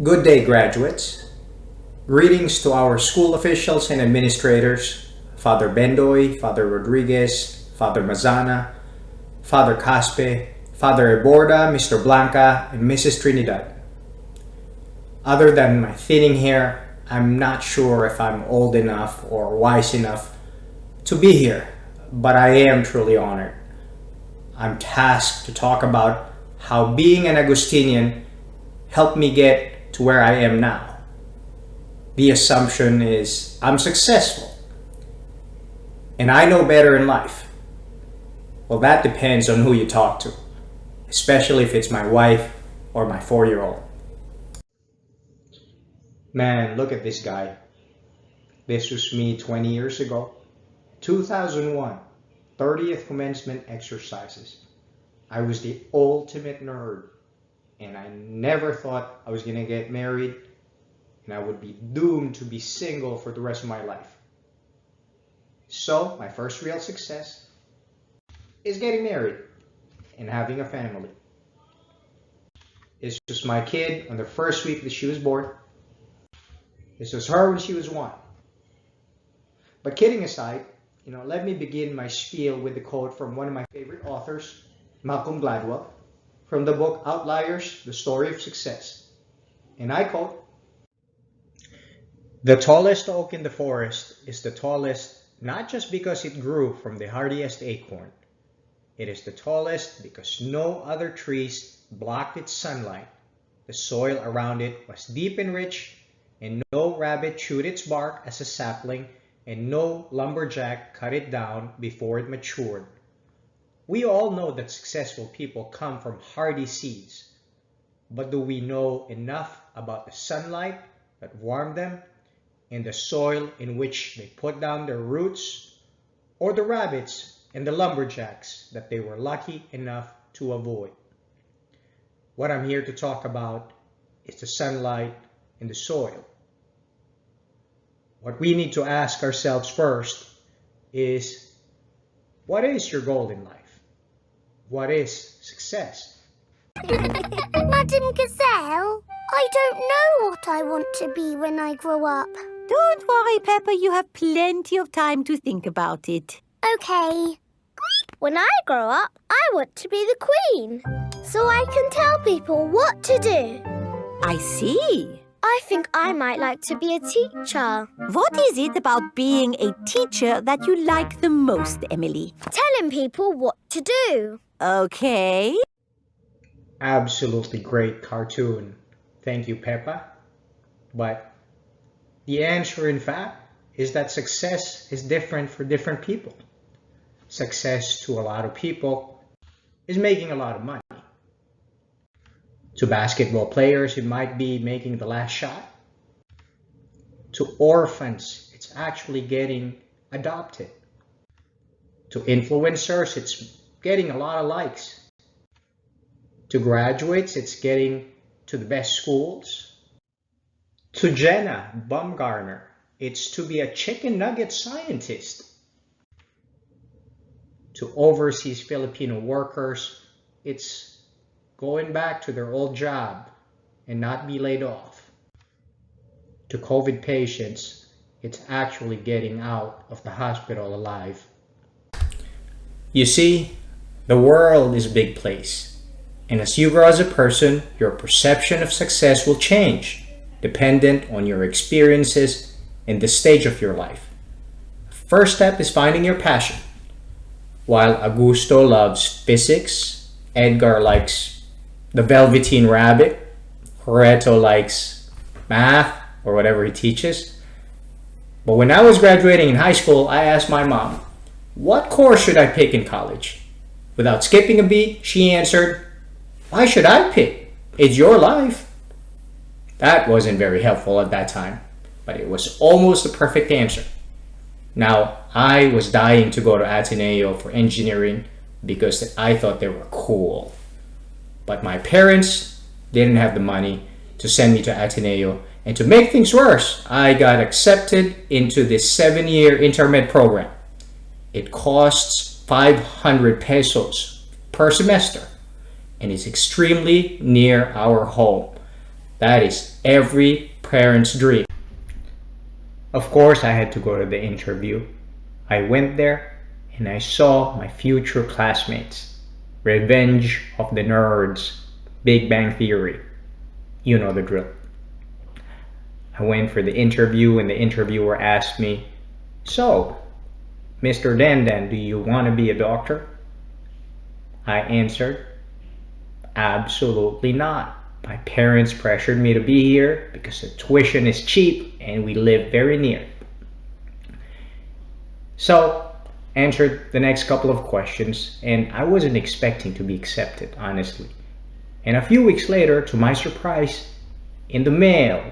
Good day, graduates. Greetings to our school officials and administrators, Father Bendoy, Father Rodriguez, Father Mazana, Father Caspe, Father Eborda, Mr. Blanca, and Mrs. Trinidad. Other than my thinning hair, I'm not sure if I'm old enough or wise enough to be here, but I am truly honored. I'm tasked to talk about how being an Agustinian helped me get to where I am now. The assumption is I'm successful and I know better in life. Well, that depends on who you talk to, especially if it's my wife or my 4-year-old. Man, look at this guy. This was me 20 years ago. 2001, 30th commencement exercises. I was the ultimate nerd, and I never thought I was gonna get married and I would be doomed to be single for the rest of my life. So my first real success is getting married and having a family. This was my kid on the first week that she was born. This was her when she was 1. But kidding aside, let me begin my spiel with the quote from one of my favorite authors, Malcolm Gladwell, from the book Outliers, The Story of Success. And I quote, "The tallest oak in the forest is the tallest not just because it grew from the hardiest acorn. It is the tallest because no other trees blocked its sunlight. The soil around it was deep and rich, and no rabbit chewed its bark as a sapling, and no lumberjack cut it down before it matured." We all know that successful people come from hardy seeds, but do we know enough about the sunlight that warmed them and the soil in which they put down their roots, or the rabbits and the lumberjacks that they were lucky enough to avoid? What I'm here to talk about is the sunlight and the soil. What we need to ask ourselves first is, what is your goal in life? What is success? Madam Gazelle, I don't know what I want to be when I grow up. Don't worry, Peppa, you have plenty of time to think about it. Okay. When I grow up, I want to be the Queen, so I can tell people what to do. I see. I think I might like to be a teacher. What is it about being a teacher that you like the most, Emily? Telling people what to do. Okay. Absolutely great cartoon. Thank you, Peppa. But the answer, in fact, is that success is different for different people. Success to a lot of people is making a lot of money. To basketball players, it might be making the last shot. To orphans, it's actually getting adopted. To influencers, it's getting a lot of likes. To graduates, it's getting to the best schools. To Jenna Baumgartner, it's to be a chicken nugget scientist. To overseas Filipino workers, it's going back to their old job and not be laid off. To COVID patients, it's actually getting out of the hospital alive. You see, the world is a big place, and as you grow as a person, your perception of success will change, dependent on your experiences and the stage of your life. First step is finding your passion. While Augusto loves physics, Edgar likes the Velveteen Rabbit, Loreto likes math or whatever he teaches. But when I was graduating in high school, I asked my mom, what course should I pick in college? Without skipping a beat, she answered, why should I pick? It's your life. That wasn't very helpful at that time, but it was almost the perfect answer. Now, I was dying to go to Ateneo for engineering because I thought they were cool. But my parents didn't have the money to send me to Ateneo, and to make things worse, I got accepted into this 7-year intermed program. It costs 500 pesos per semester and is extremely near our home. That is every parent's dream. Of course, I had to go to the interview. I went there and I saw my future classmates. Revenge of the Nerds, Big Bang Theory. You know the drill. I went for the interview and the interviewer asked me, "So, Mr. Dandan, do you want to be a doctor?" I answered, "Absolutely not. My parents pressured me to be here because the tuition is cheap and we live very near." So, answered the next couple of questions, and I wasn't expecting to be accepted, honestly. And a few weeks later, to my surprise, in the mail,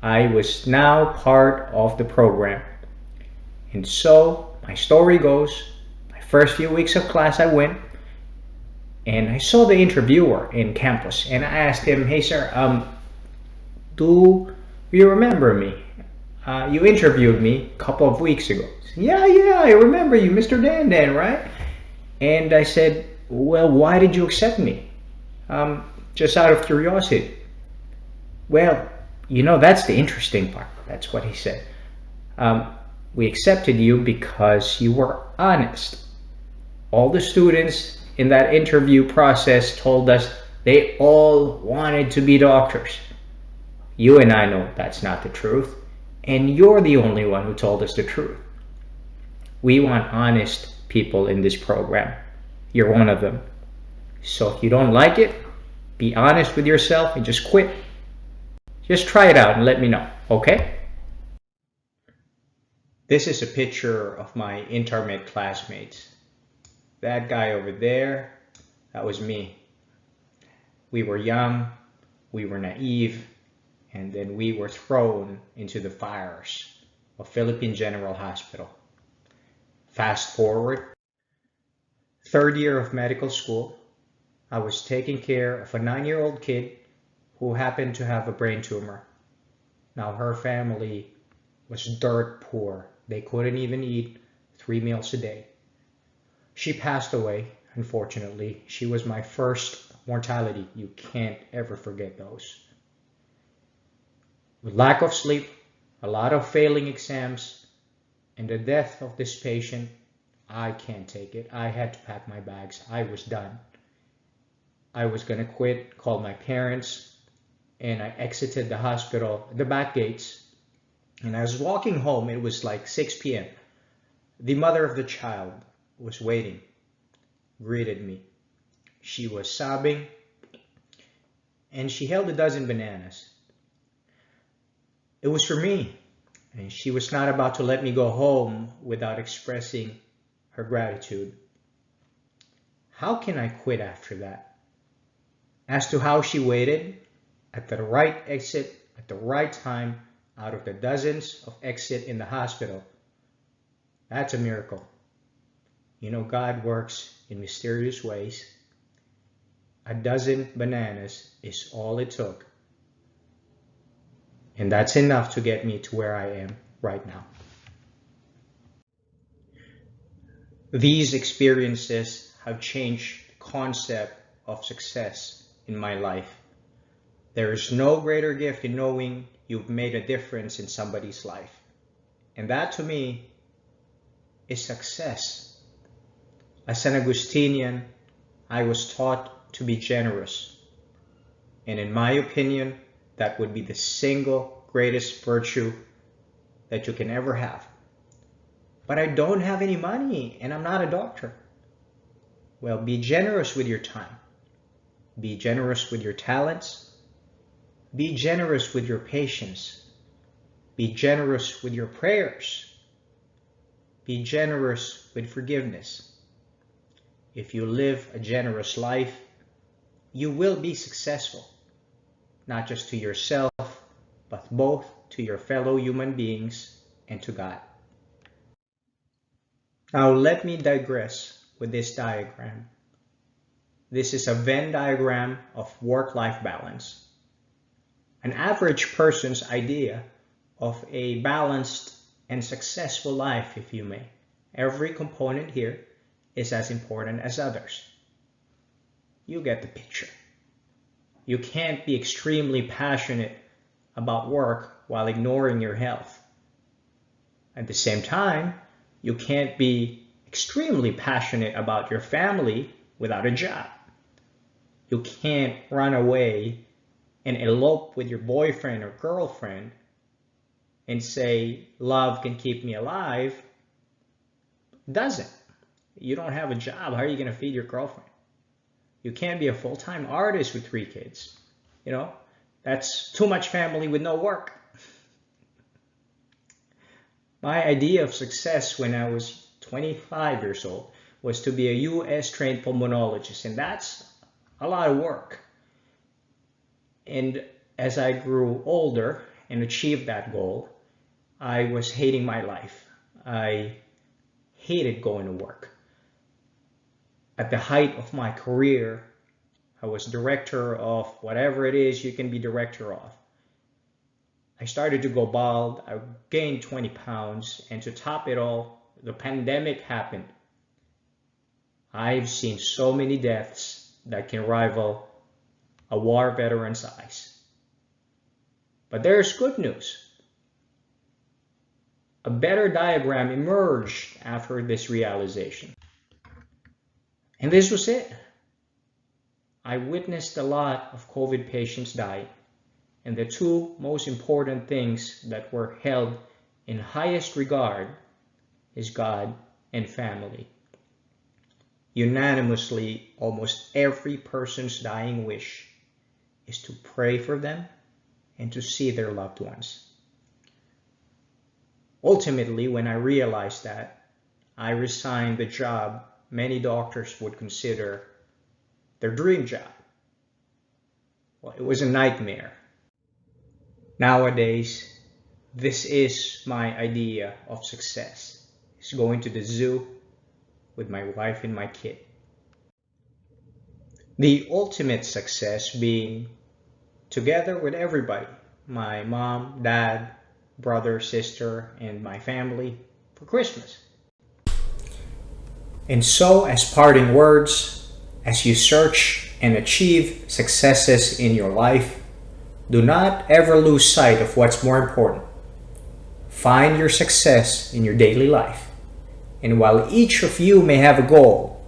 I was now part of the program. And so, my story goes, my first few weeks of class I went, and I saw the interviewer in campus, and I asked him, "Hey sir, do you remember me? You interviewed me a couple of weeks ago." He said, yeah, I remember you, Mr. Dandan, right? And I said, "Well, why did you accept me?" Just out of curiosity." "Well, that's the interesting part." That's what he said. "We accepted you because you were honest. All the students in that interview process told us they all wanted to be doctors. You and I know that's not the truth, and you're the only one who told us the truth. We want honest people in this program. You're one of them. So if you don't like it, be honest with yourself and just quit. Just try it out and let me know, okay?" This is a picture of my intermed classmates. That guy over there, that was me. We were young, we were naive, and then we were thrown into the fires of Philippine General Hospital. Fast forward, third year of medical school, I was taking care of a 9-year-old kid who happened to have a brain tumor. Now her family was dirt poor. They couldn't even eat 3 meals a day. She passed away, unfortunately. She was my first mortality. You can't ever forget those. With lack of sleep, a lot of failing exams, and the death of this patient, I can't take it. I had to pack my bags. I was done. I was gonna quit, call my parents, and I exited the hospital, the back gates, and I was walking home. It was like 6 p.m. The mother of the child was waiting, greeted me. She was sobbing, and she held a dozen bananas. It was for me, and she was not about to let me go home without expressing her gratitude. How can I quit after that? As to how she waited at the right exit at the right time out of the dozens of exits in the hospital, that's a miracle. God works in mysterious ways. A dozen bananas is all it took. And that's enough to get me to where I am right now. These experiences have changed the concept of success in my life. There is no greater gift in knowing you've made a difference in somebody's life. And that to me is success. As an Agustinian, I was taught to be generous. And in my opinion, that would be the single greatest virtue that you can ever have. But I don't have any money and I'm not a doctor. Well, be generous with your time. Be generous with your talents. Be generous with your patience. Be generous with your prayers. Be generous with forgiveness. If you live a generous life, you will be successful, not just to yourself, but both to your fellow human beings and to God. Now let me digress with this diagram. This is a Venn diagram of work-life balance. An average person's idea of a balanced and successful life, if you may. Every component here is as important as others. You get the picture. You can't be extremely passionate about work while ignoring your health. At the same time, you can't be extremely passionate about your family without a job. You can't run away and elope with your boyfriend or girlfriend and say, love can keep me alive. Doesn't. You don't have a job. How are you going to feed your girlfriend? You can't be a full-time artist with 3 kids. You know, that's too much family with no work. My idea of success when I was 25 years old was to be a US trained pulmonologist, and that's a lot of work. And as I grew older and achieved that goal, I was hating my life. I hated going to work. At the height of my career, I was director of whatever it is you can be director of. I started to go bald. I gained 20 pounds. And to top it all, the pandemic happened. I've seen so many deaths that can rival a war veteran's eyes. But there's good news. A better diagram emerged after this realization. And this was it. I witnessed a lot of COVID patients die. And the 2 most important things that were held in highest regard is God and family. Unanimously, almost every person's dying wish is to pray for them and to see their loved ones. Ultimately, when I realized that, I resigned the job many doctors would consider their dream job. Well, it was a nightmare. Nowadays, this is my idea of success. It's going to the zoo with my wife and my kid. The ultimate success being together with everybody, my mom, dad, brother, sister, and my family for Christmas. And so, as parting words, as you search and achieve successes in your life, do not ever lose sight of what's more important. Find your success in your daily life. And while each of you may have a goal,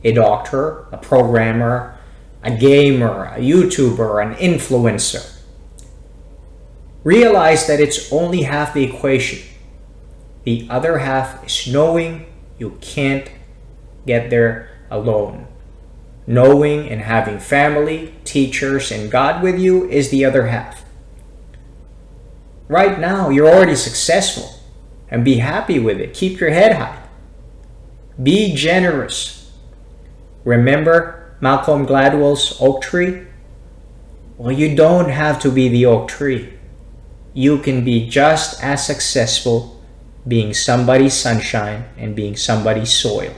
a doctor, a programmer, a gamer, a YouTuber, an influencer, realize that it's only half the equation. The other half is knowing you can't get there alone. Knowing and having family, teachers, and God with you is the other half. Right now, you're already successful, and be happy with it. Keep your head high. Be generous. Remember Malcolm Gladwell's oak tree? Well, you don't have to be the oak tree. You can be just as successful being somebody's sunshine and being somebody's soil.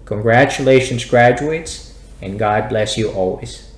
Congratulations, graduates, and God bless you always.